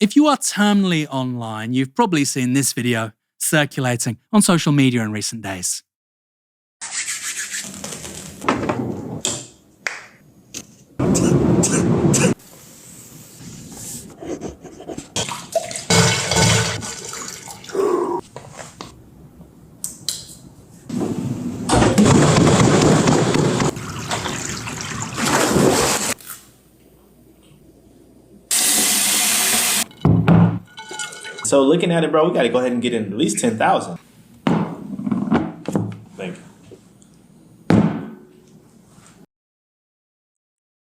If you are terminally online, you've probably seen this video circulating on social media in recent days. So looking at it, bro, we got to go ahead and get in at least 10,000. Thank you.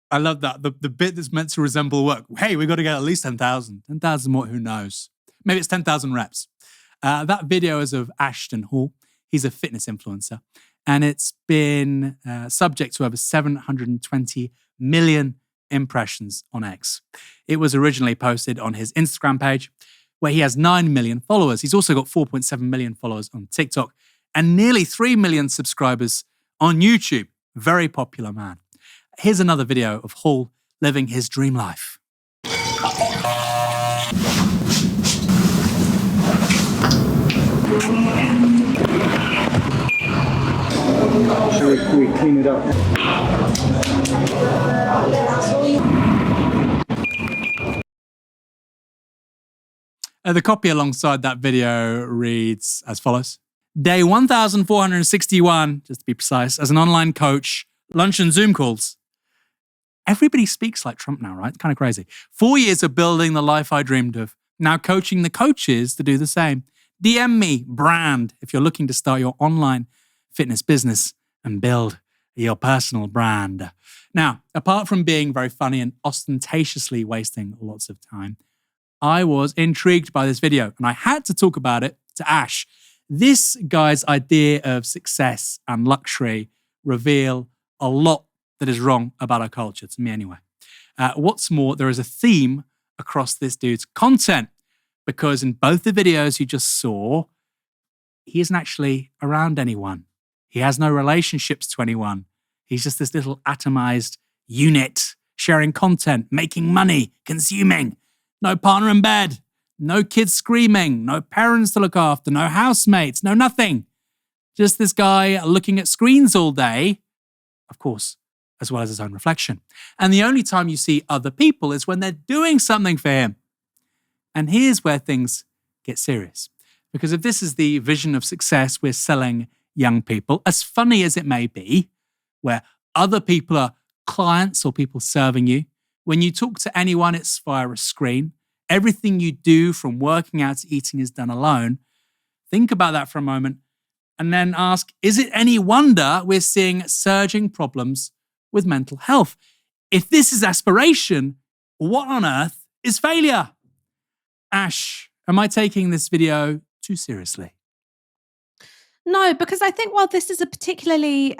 I love that. The bit that's meant to resemble work. Hey, we got to get at least 10,000. 10,000 more, who knows? Maybe it's 10,000 reps. That video is of Ashton Hall. He's a fitness influencer. And it's been subject to over 720 million impressions on X. It was originally posted on his Instagram page, where he has 9 million followers. He's also got 4.7 million followers on TikTok and nearly 3 million subscribers on YouTube. Very popular man. Here's another video of Hall living his dream life. Should we clean it up? The copy alongside that video reads as follows. Day 1,461, just to be precise, as an online coach, lunch and Zoom calls. Everybody speaks like Trump now, right? It's kind of crazy. 4 years of building the life I dreamed of. Now coaching the coaches to do the same. DM me, brand, if you're looking to start your online fitness business and build your personal brand. Now, apart from being very funny and ostentatiously wasting lots of time, I was intrigued by this video and I had to talk about it to Ash. This guy's idea of success and luxury reveal a lot that is wrong about our culture, to me anyway. What's more, there is a theme across this dude's content because in both the videos you just saw, he isn't actually around anyone. He has no relationships to anyone. He's just this little atomized unit, sharing content, making money, consuming. No partner in bed, no kids screaming, no parents to look after, no housemates, no nothing. Just this guy looking at screens all day, of course, as well as his own reflection. And the only time you see other people is when they're doing something for him. And here's where things get serious. Because if this is the vision of success we're selling young people, as funny as it may be, where other people are clients or people serving you, when you talk to anyone, it's via a screen. Everything you do from working out to eating is done alone. Think about that for a moment and then ask, is it any wonder we're seeing surging problems with mental health? If this is aspiration, what on earth is failure? Ash, am I taking this video too seriously? No, because I think while this is a particularly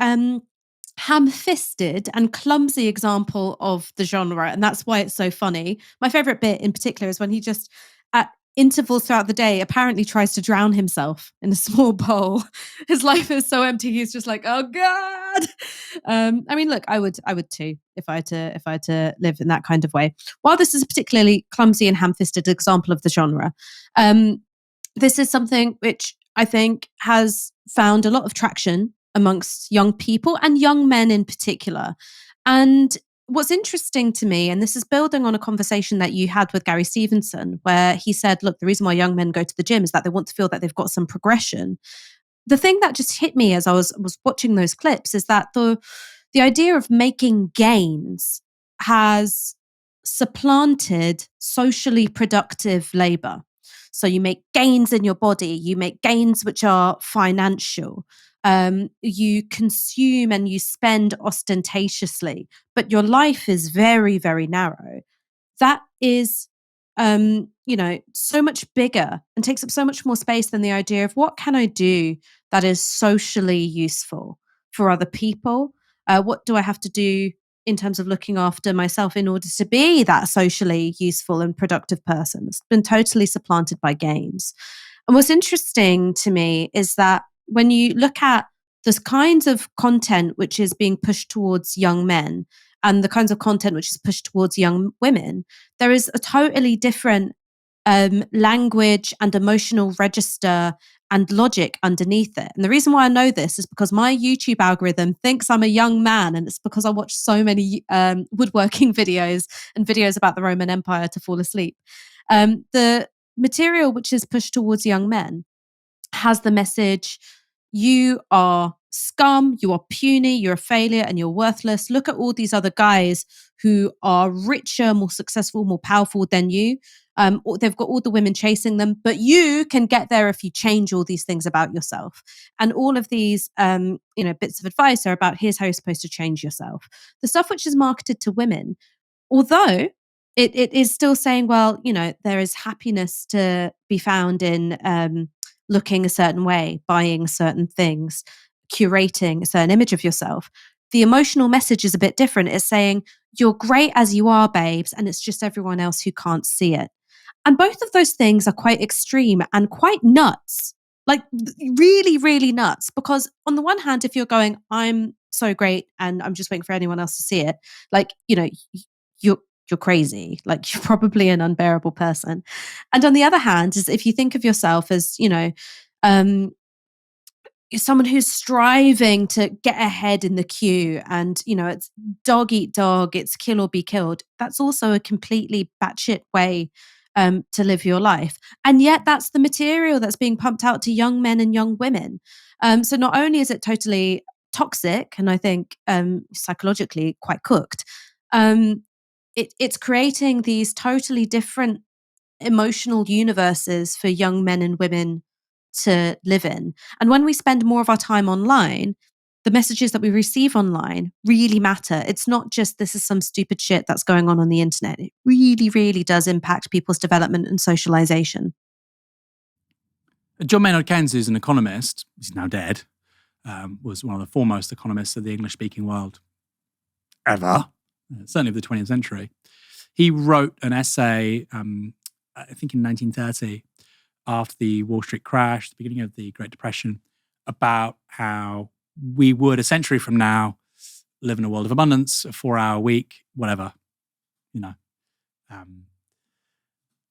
ham-fisted and clumsy example of the genre, and that's why it's so funny. My favorite bit in particular is when he just, at intervals throughout the day, apparently tries to drown himself in a small bowl. His life is so empty. He's just like, oh God. I mean, look, I would too if I had to live in that kind of way. While this is a particularly clumsy and ham-fisted example of the genre, this is something which I think has found a lot of traction amongst young people and young men in particular. And what's interesting to me, and this is building on a conversation that you had with Gary Stevenson, where he said, look, the reason why young men go to the gym is that they want to feel that they've got some progression. The thing that just hit me as I was watching those clips is that the idea of making gains has supplanted socially productive labor. So you make gains in your body, you make gains which are financial. You consume and you spend ostentatiously, but your life is very, very narrow. That is, so much bigger and takes up so much more space than the idea of what can I do that is socially useful for other people? What do I have to do in terms of looking after myself in order to be that socially useful and productive person? It's been totally supplanted by games. And what's interesting to me is that when you look at the kinds of content which is being pushed towards young men and the kinds of content which is pushed towards young women, there is a totally different language and emotional register and logic underneath it. And the reason why I know this is because my YouTube algorithm thinks I'm a young man, and it's because I watch so many woodworking videos and videos about the Roman Empire to fall asleep. The material which is pushed towards young men has the message, you are scum, you are puny, you're a failure, and you're worthless. Look at all these other guys who are richer, more successful, more powerful than you. They've got all the women chasing them, but you can get there if you change all these things about yourself. And all of these, bits of advice are about here's how you're supposed to change yourself. The stuff which is marketed to women, although it is still saying, well, there is happiness to be found in looking a certain way, buying certain things, curating a certain image of yourself. The emotional message is a bit different. It's saying, you're great as you are, babes, and it's just everyone else who can't see it. And both of those things are quite extreme and quite nuts, like really, really nuts. Because on the one hand, if you're going, I'm so great and I'm just waiting for anyone else to see it, like, you're crazy. Like, you're probably an unbearable person. And on the other hand, is if you think of yourself as, someone who's striving to get ahead in the queue and, it's dog eat dog, it's kill or be killed. That's also a completely batshit way to live your life. And yet that's the material that's being pumped out to young men and young women. So not only is it totally toxic, and I think psychologically quite cooked, it's creating these totally different emotional universes for young men and women to live in. And when we spend more of our time online, the messages that we receive online really matter. It's not just this is some stupid shit that's going on the internet. It really, really does impact people's development and socialization. John Maynard Keynes, who's an economist, he's now dead, was one of the foremost economists of the English-speaking world ever, certainly of the 20th century. He wrote an essay, I think in 1930, after the Wall Street crash, the beginning of the Great Depression, about how we would, a century from now, live in a world of abundance, a 4-hour week, whatever,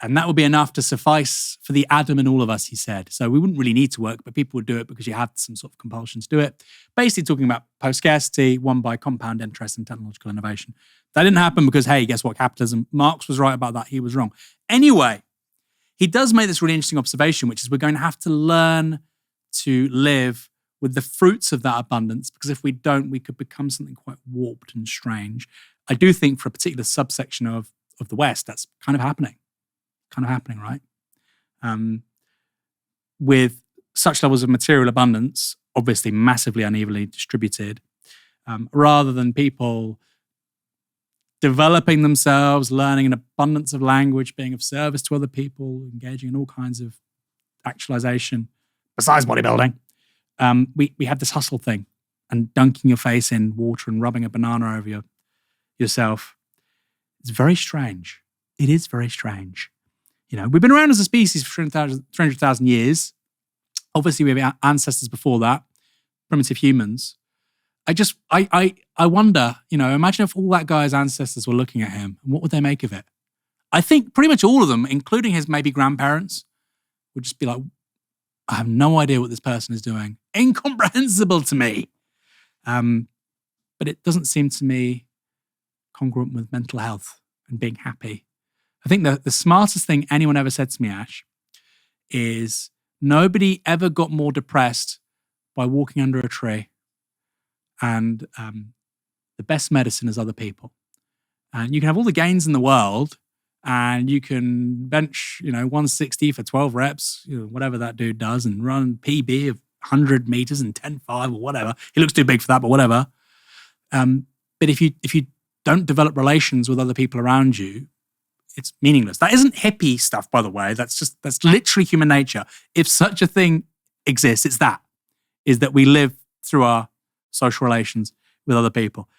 and that would be enough to suffice for the Adam in all of us, he said. So we wouldn't really need to work, but people would do it because you had some sort of compulsion to do it. Basically talking about post-scarcity, won by compound interest and technological innovation. That didn't happen because, hey, guess what? Capitalism. Marx was right about that. He was wrong. Anyway, he does make this really interesting observation, which is we're going to have to learn to live with the fruits of that abundance, because if we don't, we could become something quite warped and strange. I do think for a particular subsection of the West, that's kind of happening. Right? With such levels of material abundance, obviously massively unevenly distributed, rather than people developing themselves, learning an abundance of language, being of service to other people, engaging in all kinds of actualization, besides bodybuilding, we have this hustle thing and dunking your face in water and rubbing a banana over yourself. It's very strange. It is very strange. We've been around as a species for 300,000 years. Obviously, we have ancestors before that, primitive humans. I wonder, imagine if all that guy's ancestors were looking at him, and what would they make of it? I think pretty much all of them, including his maybe grandparents, would just be like, I have no idea what this person is doing. Incomprehensible to me. But it doesn't seem to me congruent with mental health and being happy. I think the smartest thing anyone ever said to me, Ash, is nobody ever got more depressed by walking under a tree. And the best medicine is other people. And you can have all the gains in the world, and you can bench, 160 for 12 reps, whatever that dude does, and run PB of 100 meters and 10.5 or whatever. He looks too big for that, but whatever. But if you don't develop relations with other people around you, it's meaningless. That isn't hippie stuff, by the way. That's literally human nature. If such a thing exists, is that we live through our social relations with other people.